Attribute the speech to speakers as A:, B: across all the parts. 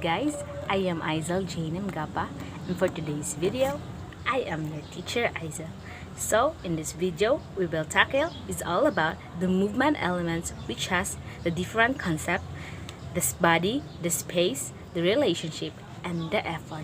A: guys, I am Izle Gapa, and for today's video, I am your teacher Izle. So in this video, we will tackle is all about the movement elements which has the different concept, the body, the space, the relationship, and the effort.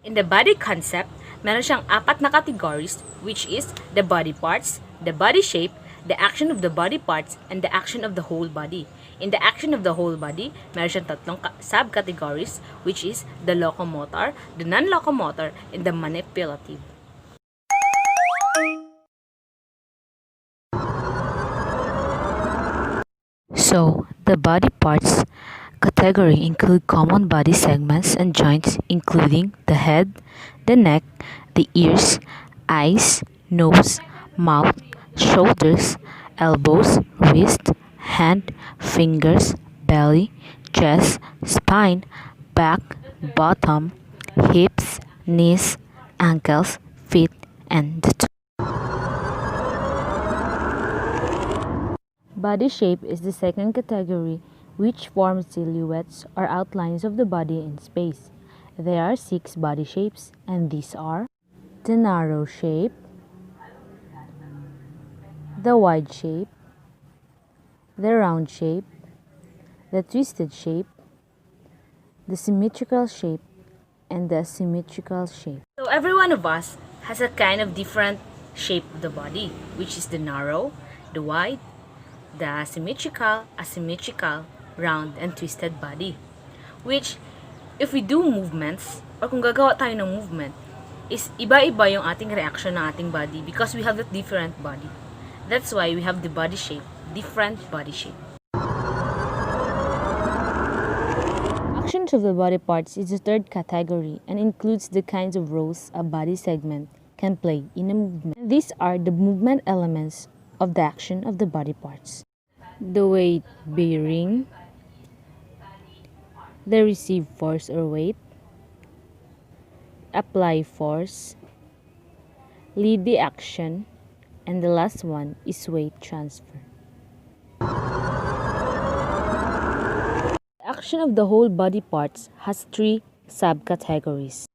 A: In the body concept, meron siyang apat na categories which is the body parts, the body shape, the action of the body parts, and the action of the whole body. In the action of the whole body, meron siyang tatlong subcategories which is the locomotor, the non-locomotor, and the manipulative. So, the body parts category include common body segments and joints including the head, the neck, the ears, eyes, nose, mouth, shoulders, elbows, wrist, hand, fingers, belly, chest, spine, back, bottom, hips, knees, ankles, feet, and the Body shape is the second category, which forms silhouettes or outlines of the body in space. There are 6 body shapes, and these are the narrow shape, the wide shape, the round shape, the twisted shape, the symmetrical shape, and the asymmetrical shape. So every one of us has a kind of different shape of the body, which is the narrow, the wide, the symmetrical, asymmetrical, round, and twisted body. Which, if we do movements, or kung gagawa tayo ng movement, is iba-iba yung ating reaction ng ating body because we have a different body. That's why we have the body shape, different body shape. Actions of the body parts is the third category and includes the kinds of roles a body segment can play in a movement. These are the movement elements of the action of the body parts. The weight bearing, the receive force or weight, apply force, lead the action, and the last one is weight transfer. The action of the whole body parts has 3 subcategories.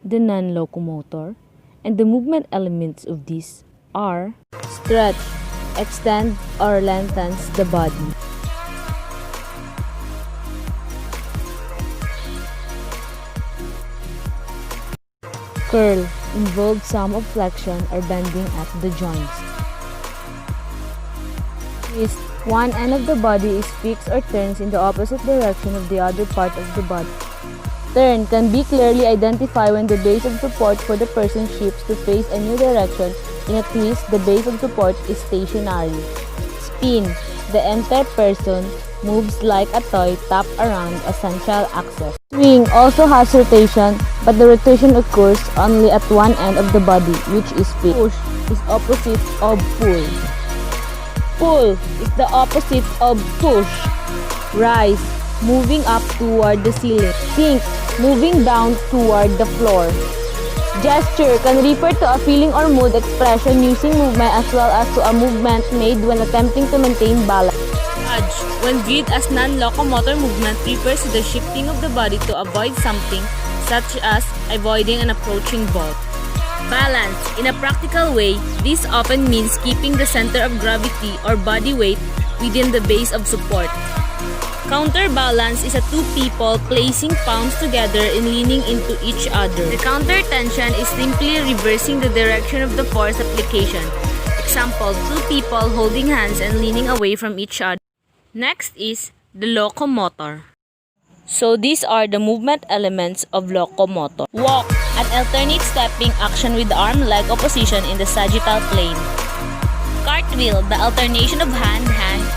A: The non-locomotor, and the movement elements of these are stretch, extend or lengthens the body. Curl involves some of flexion or bending at the joints. Twist, one end of the body is fixed or turns in the opposite direction of the other part of the body. Turn can be clearly identified when the base of support for the person shifts to face a new direction. In a twist, the base of support is stationary. Spin, the entire person moves like a toy tapped around a central axis. Swing also has rotation, but the rotation occurs only at one end of the body, which is fixed. Push is opposite of pull. Pull is the opposite of push. Rise, moving up toward the ceiling. Sink, moving down toward the floor. Gesture can refer to a feeling or mood expression using movement as well as to a movement made when attempting to maintain balance. Nudge, when viewed as non-locomotor movement, refers to the shifting of the body to avoid something, such as avoiding an approaching ball. Balance, in a practical way, this often means keeping the center of gravity or body weight within the base of support. Counterbalance is a 2 people placing palms together and leaning into each other. The counter tension is simply reversing the direction of the force application. Example, 2 people holding hands and leaning away from each other. Next is the locomotor. So these are the movement elements of locomotor. Walk, an alternate stepping action with arm-leg opposition in the sagittal plane. Cartwheel, the alternation of hand,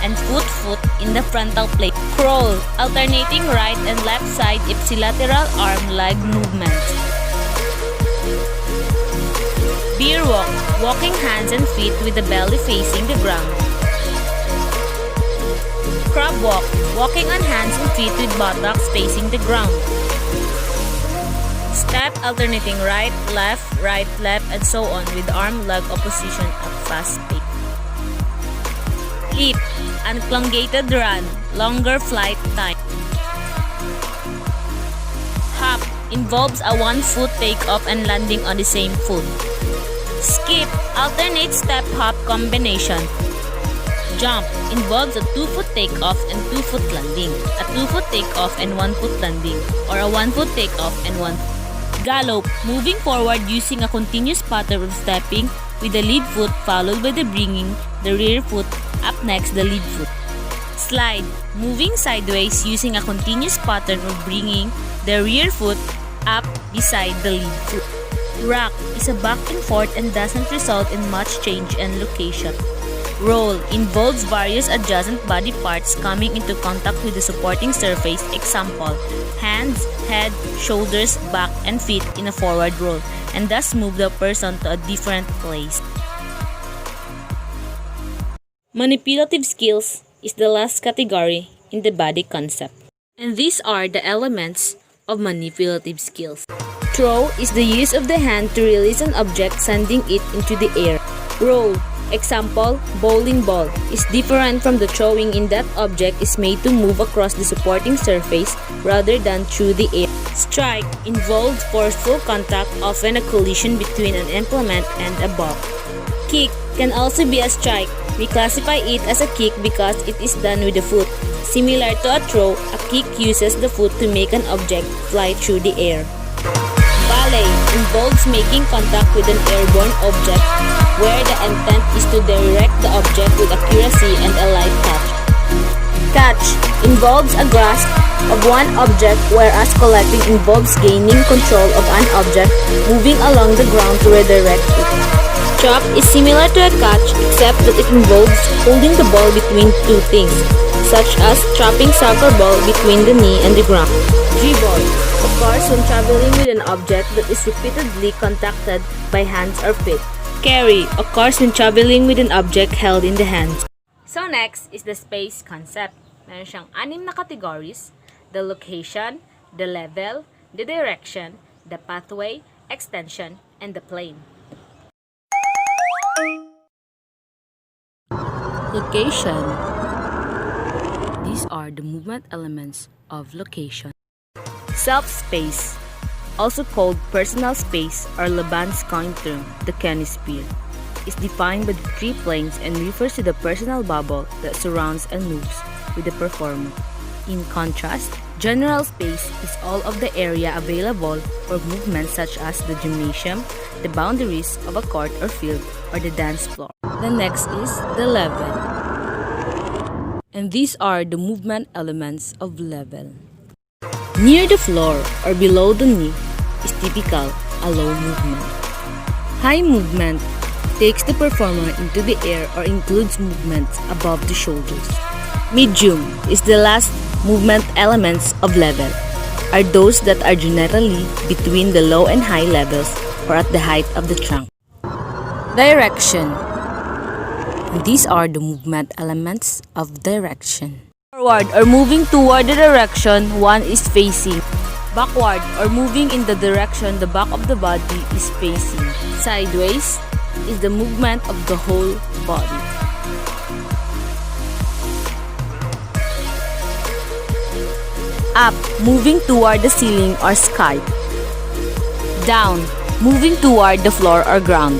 A: and foot in the frontal plane. Crawl, alternating right and left side ipsilateral arm-leg movement. Bear walk, walking hands and feet with the belly facing the ground. Crab walk, walking on hands and feet with buttocks facing the ground. Step, alternating right, left, and so on with arm-leg opposition at fast pace. Leap, an elongated run, longer flight time.
B: involves a 1-foot takeoff and landing on the same foot. Skip, alternate step hop combination. Jump involves a 2-foot takeoff and 2-foot landing, a 2-foot takeoff and 1-foot landing, or a 1-foot takeoff and 1. Gallop, moving forward using a continuous pattern of stepping with the lead foot followed by the bringing the rear foot up next the lead foot. Slide, moving sideways using a continuous pattern of bringing the rear foot up beside the lead foot. Rock is a back and forth and doesn't result in much change in location. Roll involves various adjacent body parts coming into contact with the supporting surface, example, hands, head, shoulders, back, and feet in a forward roll, and thus move the person to a different place. Manipulative skills is the last category in the body concept. And these are the elements of manipulative skills. Throw is the use of the hand to release an object, sending it into the air. Roll, example, bowling ball, is different from the throwing in that object is made to move across the supporting surface rather than through the air. Strike involves forceful contact, often a collision between an implement and a ball. Kick can also be a strike. We classify it as a kick because it is done with the foot. Similar to a throw, a kick uses the foot to make an object fly through the air. Volley involves making contact with an airborne object where the intent is to direct the object with accuracy and a light touch. Catch involves a grasp of one object, whereas collecting involves gaining control of an object moving along the ground to redirect it. Chop is similar to a catch except that it involves holding the ball between two things, such as chopping soccer ball between the knee and the ground. Dribble occurs when traveling with an object that is repeatedly contacted by hands or feet. Carry occurs when traveling with an object held in the hands. So next is the space concept. Meron siyang 6 na categories: the location, the level, the direction, the pathway, extension, and the plane. Location. These are the movement elements of location. Self-space, also called personal space or Laban's coin term, the chemisphere, is defined by the 3 planes and refers to the personal bubble that surrounds and moves with the performer. In contrast, general space is all of the area available for movement such as the gymnasium, the boundaries of a court or field, or the dance floor. The next is the level. And these are the movement elements of level. Near the floor or below the knee is typical a low movement. High movement takes the performer into the air or includes movements above the shoulders. Medium is the last movement elements of level, are those that are generally between the low and high levels or at the height of the trunk. Direction. These are the movement elements of direction. Forward or moving toward the direction one is facing. Backward or moving in the direction the back of the body is facing. Sideways is the movement of the whole body. Up, moving toward the ceiling or sky. Down, moving toward the floor or ground.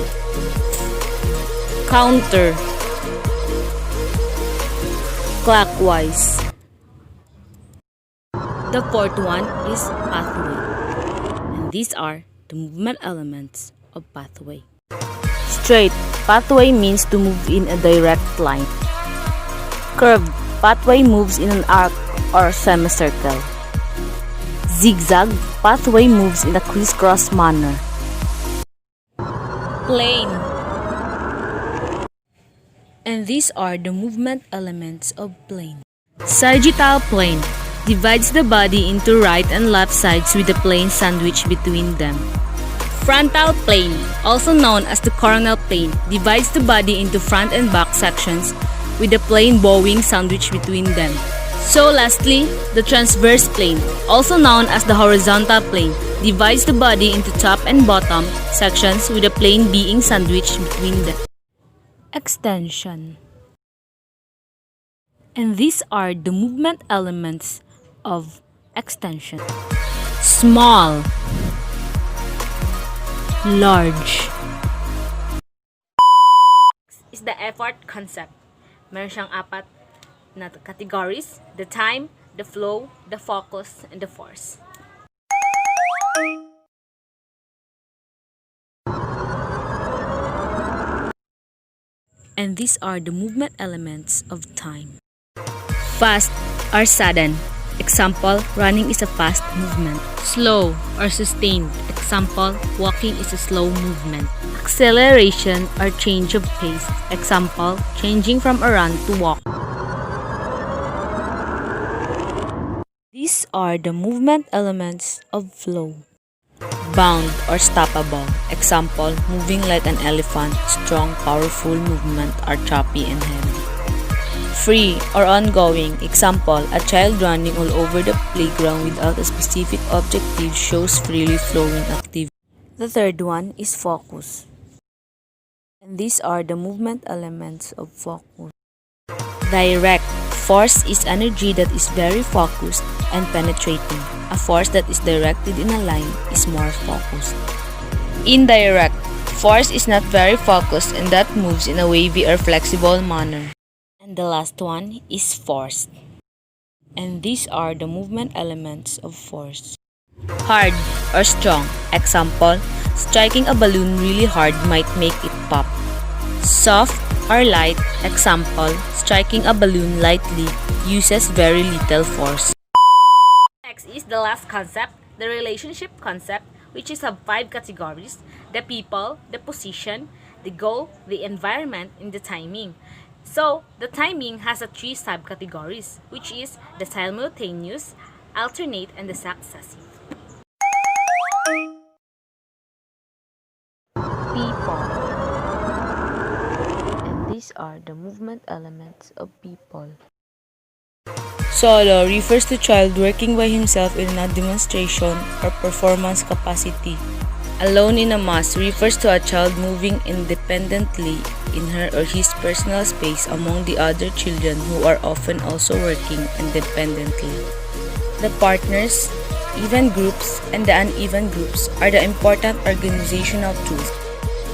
B: Counter. Clockwise. The fourth one is pathway. And these are the movement elements of pathway. Straight, pathway means to move in a direct line. Curved, pathway moves in an arc or semicircle. Zigzag, pathway moves in a crisscross manner. Plane. And these are the movement elements of plane. Sagittal plane divides the body into right and left sides with a plane sandwiched between them. Frontal plane, also known as the coronal plane, divides the body into front and back sections with a plane bowing sandwiched between them. So lastly, the transverse plane, also known as the horizontal plane, divides the body into top and bottom sections with a plane being sandwiched between them. Extension. And these are the movement elements of extension. small, large. Is the effort concept. Meron siyang apat na categories: the time, the flow, the focus, and the force. And these are the movement elements of time. Fast or sudden. Example, running is a fast movement. Slow or sustained. Example, walking is a slow movement. Acceleration or change of pace. Example, changing from a run to walk. These are the movement elements of flow. Bound or stoppable. Example, moving like an elephant. Strong, powerful movement are choppy and heavy. Free or ongoing. Example, a child running all over the playground without a specific objective shows freely flowing activity. The third one is focus. And these are the movement elements of focus. Direct. Force is energy that is very focused and penetrating. A force that is directed in a line is more focused. Indirect. Force is not very focused and that moves in a wavy or flexible manner. And the last one is force. And these are the movement elements of force. Hard or strong. Example, striking a balloon really hard might make it pop. Soft or light. Example, striking a balloon lightly uses very little force. Next is the last concept, the relationship concept, which is of 5 categories: the people, the position, the goal, the environment, and the timing. So, the timing has 3 subcategories, which is the simultaneous, alternate, and the successive.
A: People. And these are the movement elements of people.
B: Solo refers to child working by himself in a demonstration or performance capacity. Alone in a mass refers to a child moving independently in her or his personal space among the other children who are often also working independently. The partners, even groups, and the uneven groups are the important organizational tools.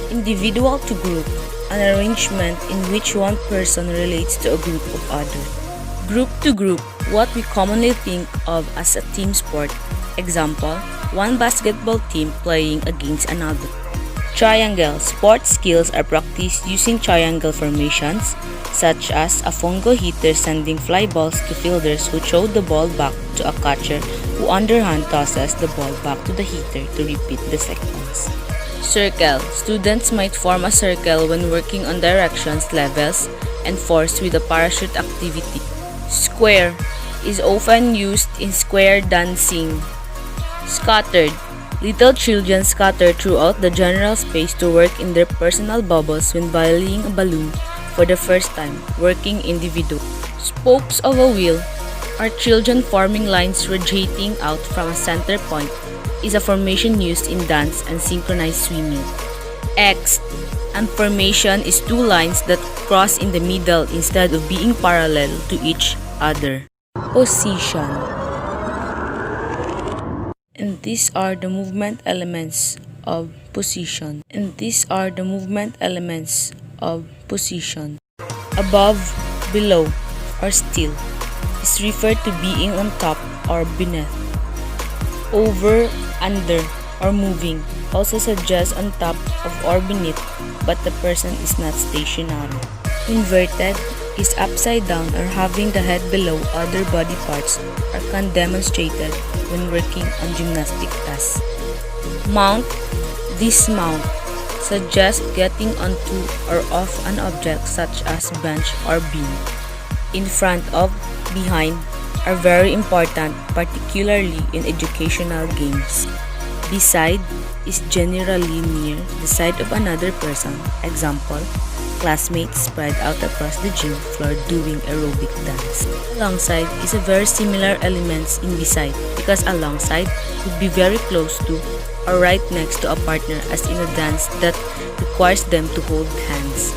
B: Individual to group, an arrangement in which one person relates to a group of others. Group to group, what we commonly think of as a team sport. Example, one basketball team playing against another. Triangle, sports skills are practiced using triangle formations, such as a fungo hitter sending fly balls to fielders who throw the ball back to a catcher who underhand tosses the ball back to the hitter to repeat the sequence. Circle, students might form a circle when working on directions, levels, and force with a parachute activity. Square is often used in square dancing. Scattered. Little children scatter throughout the general space to work in their personal bubbles when volleying a balloon for the first time, working individual. Spokes of a wheel are children forming lines radiating out from a center point, is a formation used in dance and synchronized swimming. X and formation is 2 lines that cross in the middle instead of being parallel to each other. Position. And these are the movement elements of position. And these are the movement elements of position. Above, below, or still is referred to being on top or beneath. Over, under, or moving also suggests on top of or beneath, but the person is not stationary. Inverted is upside down or having the head below other body parts or can demonstrated when working on gymnastic tasks. Mount, dismount, suggests getting onto or off an object such as bench or beam. In front of, behind are very important, particularly in educational games. Beside is generally near the side of another person. Example, classmates spread out across the gym floor doing aerobic dance. Alongside is a very similar elements in beside because alongside would be very close to or right next to a partner as in a dance that requires them to hold hands.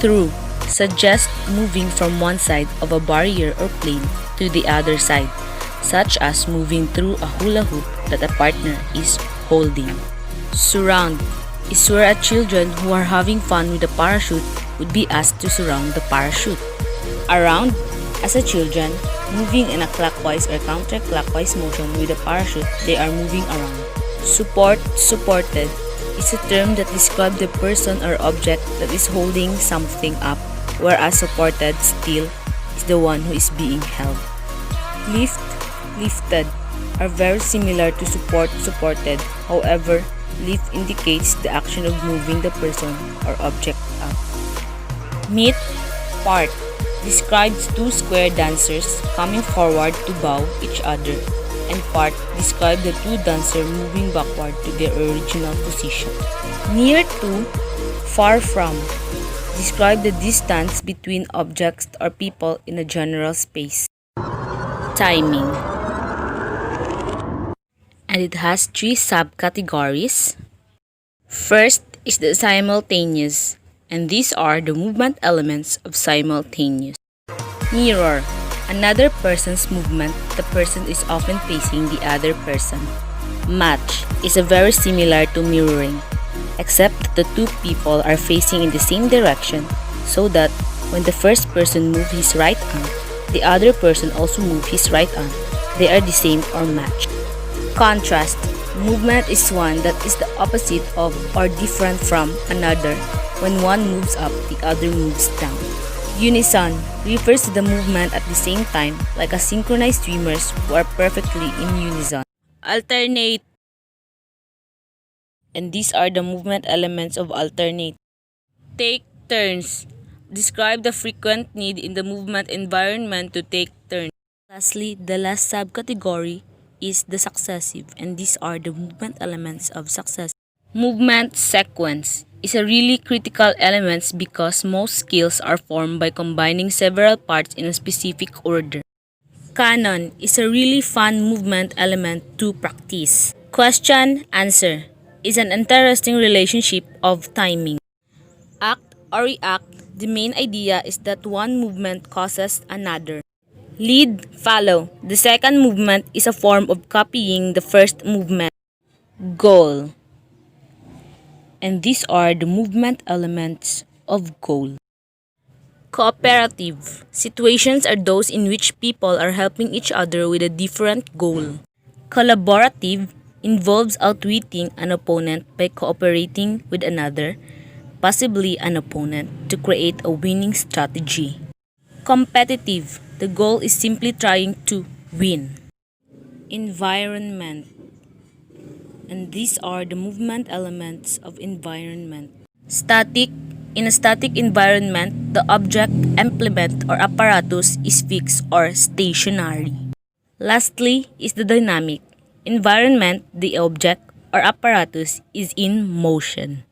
B: Through suggests moving from one side of a barrier or plane to the other side, such as moving through a hula hoop that a partner is holding. Surround is where children who are having fun with a parachute would be asked to surround the parachute. Around, as a children, moving in a clockwise or counterclockwise motion with a parachute, they are moving around. Supported is a term that describes the person or object that is holding something up, whereas supported still is the one who is being held. Lifted are very similar to supported. However, lift indicates the action of moving the person or object up. Meet, part, describes two square dancers coming forward to bow each other, and part describe the two dancers moving backward to their original position. Near to, far from, describe the distance between objects or people in a general space. Timing. And it has three subcategories. First is the simultaneous, and these are the movement elements of simultaneous. Mirror. Another person's movement, the person is often facing the other person. Match is very similar to mirroring, except that the two people are facing in the same direction, so that when the first person moves his right arm, the other person also moves his right arm. They are the same or matched. Contrast. Movement is one that is the opposite of or different from another. When one moves up, the other moves down. Unison refers to the movement at the same time, like a synchronized swimmers who are perfectly in unison. Alternate. And these are the movement elements of alternate. Take turns. Describe the frequent need in the movement environment to take turns. Lastly, the last subcategory is the successive, and these are the movement elements of success. Movement sequence is a really critical element because most skills are formed by combining several parts in a specific order. Canon is a really fun movement element to practice. Question answer is an interesting relationship of timing. Act or react, the main idea is that one movement causes another. Lead, follow. The second movement is a form of copying the first movement. Goal. And these are the movement elements of goal. Cooperative. Situations are those in which people are helping each other with a different goal. Collaborative involves outwitting an opponent by cooperating with another, possibly an opponent, to create a winning strategy. Competitive. The goal is simply trying to win. Environment. And these are the movement elements of environment. Static. In a static environment, the object, implement, or apparatus is fixed or stationary. Lastly is the dynamic environment. The object or apparatus is in motion.